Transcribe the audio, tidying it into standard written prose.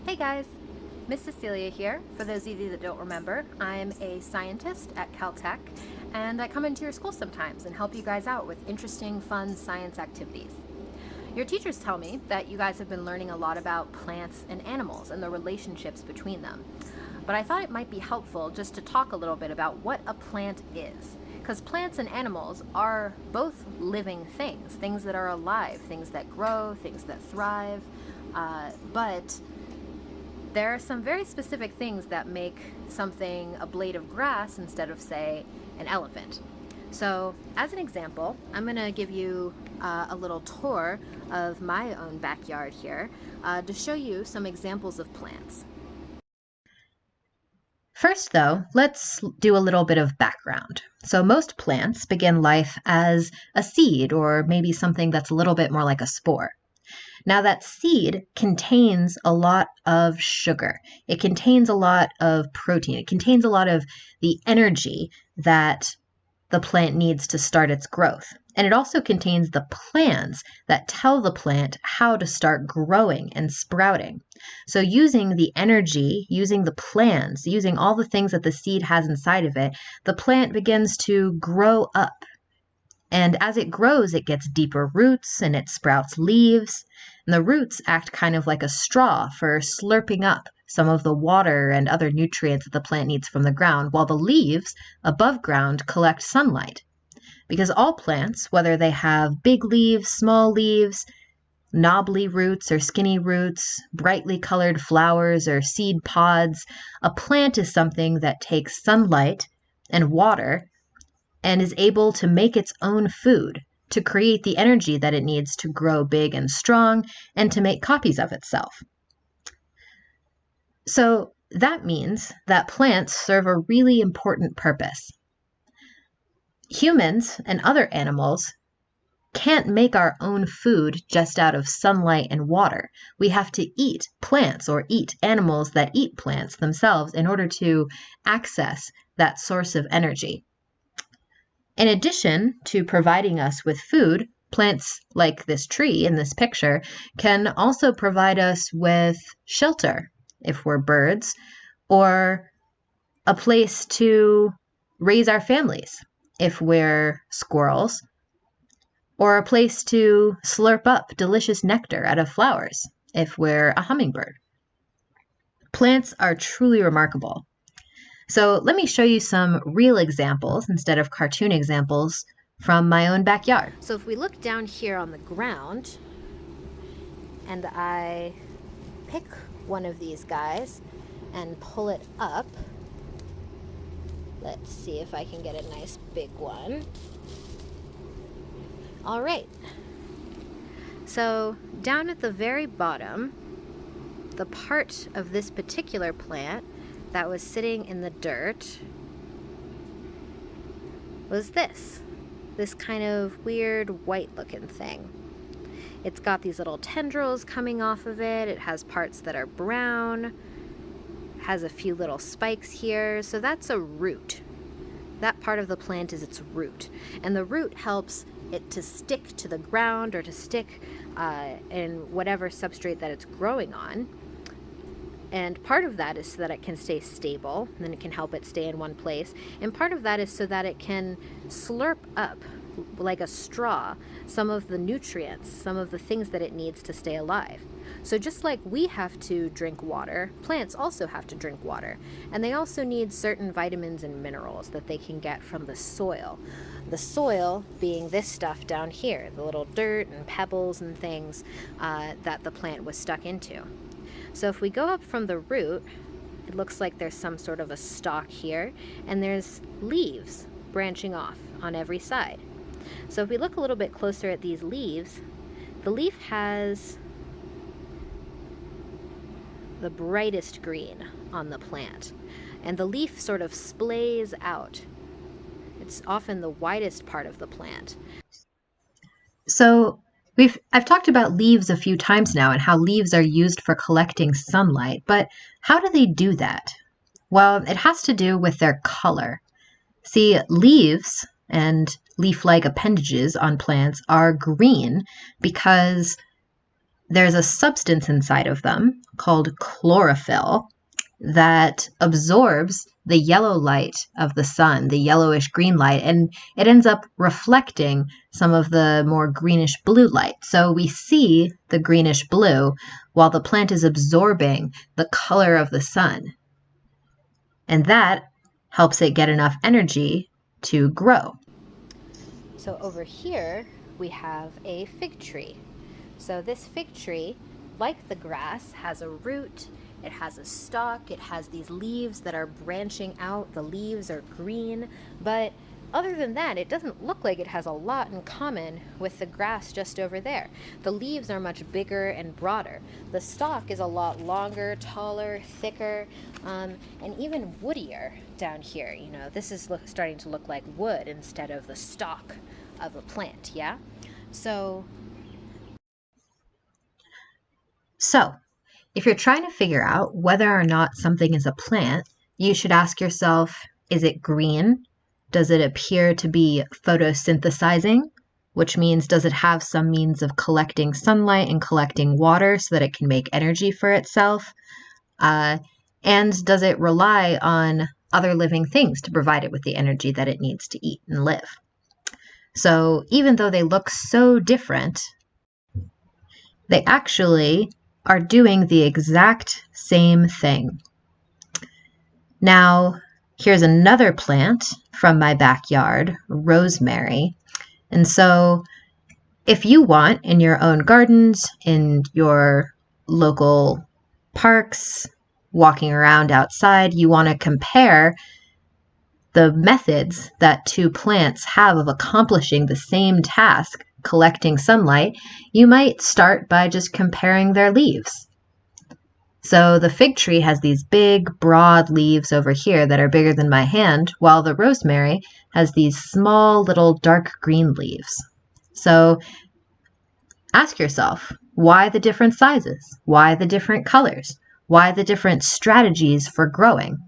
Hey guys, Miss Cecilia here. For those of you that don't remember, I'm a scientist at Caltech, and I come into your school sometimes and help you guys out with interesting, fun science activities. Your teachers tell me that you guys have been learning a lot about plants and animals and the relationships between them. But I thought it might be helpful just to talk a little bit about what a plant is. Because plants and animals are both living things, things that are alive, things that grow, things that thrive, but there are some very specific things that make something a blade of grass instead of, say, an elephant. So, as an example, I'm going to give you a little tour of my own backyard here to show you some examples of plants. First, though, let's do a little bit of background. So, most plants begin life as a seed or maybe something that's a little bit more like a spore. Now, that seed contains a lot of sugar. It contains a lot of protein. It contains a lot of the energy that the plant needs to start its growth. And it also contains the plans that tell the plant how to start growing and sprouting. So, using the energy, using the plans, using all the things that the seed has inside of it, the plant begins to grow up. And as it grows, it gets deeper roots and it sprouts leaves. And the roots act kind of like a straw for slurping up some of the water and other nutrients that the plant needs from the ground, while the leaves above ground collect sunlight. Because all plants, whether they have big leaves, small leaves, knobbly roots or skinny roots, brightly colored flowers or seed pods, a plant is something that takes sunlight and water and is able to make its own food to create the energy that it needs to grow big and strong and to make copies of itself. So that means that plants serve a really important purpose. Humans and other animals can't make our own food just out of sunlight and water. We have to eat plants or eat animals that eat plants themselves in order to access that source of energy. In addition to providing us with food, plants like this tree in this picture can also provide us with shelter if we're birds, or a place to raise our families if we're squirrels, or a place to slurp up delicious nectar out of flowers if we're a hummingbird. Plants are truly remarkable. So let me show you some real examples instead of cartoon examples from my own backyard. So, if we look down here on the ground and I pick one of these guys and pull it up, let's see if I can get a nice big one. All right. So, down at the very bottom, the part of this particular plant that was sitting in the dirt was this kind of weird white looking thing. It's got these little tendrils coming off of it. It has parts that are brown, has a few little spikes here. So that's a root. That part of the plant is its root. And the root helps it to stick to the ground or to stick in whatever substrate that it's growing on. And part of that is so that it can stay stable, and then it can help it stay in one place. And part of that is so that it can slurp up, like a straw, some of the nutrients, some of the things that it needs to stay alive. So just like we have to drink water, plants also have to drink water. And they also need certain vitamins and minerals that they can get from the soil. The soil being this stuff down here, the little dirt and pebbles and things that the plant was stuck into. So if we go up from the root, it looks like there's some sort of a stalk here, and there's leaves branching off on every side. So if we look a little bit closer at these leaves, the leaf has the brightest green on the plant, and the leaf sort of splays out. It's often the widest part of the plant. So I've talked about leaves a few times now and how leaves are used for collecting sunlight, but how do they do that? Well, it has to do with their color. See, leaves and leaf-like appendages on plants are green because there's a substance inside of them called chlorophyll that absorbs the yellow light of the sun, the yellowish green light, and it ends up reflecting some of the more greenish blue light. So we see the greenish blue while the plant is absorbing the color of the sun. And that helps it get enough energy to grow. So over here, we have a fig tree. So this fig tree, like the grass, has a root, it has a stalk, it has these leaves that are branching out. The leaves are green, but other than that, it doesn't look like it has a lot in common with the grass just over there. The leaves are much bigger and broader. The stalk is a lot longer, taller, thicker, and even woodier down here. You know, this is starting to look like wood instead of the stalk of a plant, yeah? So So, if you're trying to figure out whether or not something is a plant, you should ask yourself, is it green? Does it appear to be photosynthesizing? Which means, does it have some means of collecting sunlight and collecting water so that it can make energy for itself? And does it rely on other living things to provide it with the energy that it needs to eat and live? So even though they look so different, they actually are doing the exact same thing. Now, here's another plant from my backyard, rosemary. And so if you want in your own gardens, in your local parks, walking around outside, you want to compare the methods that two plants have of accomplishing the same task, collecting sunlight, you might start by just comparing their leaves. So the fig tree has these big, broad leaves over here that are bigger than my hand, while the rosemary has these small, little dark green leaves. So ask yourself, why the different sizes? Why the different colors? Why the different strategies for growing?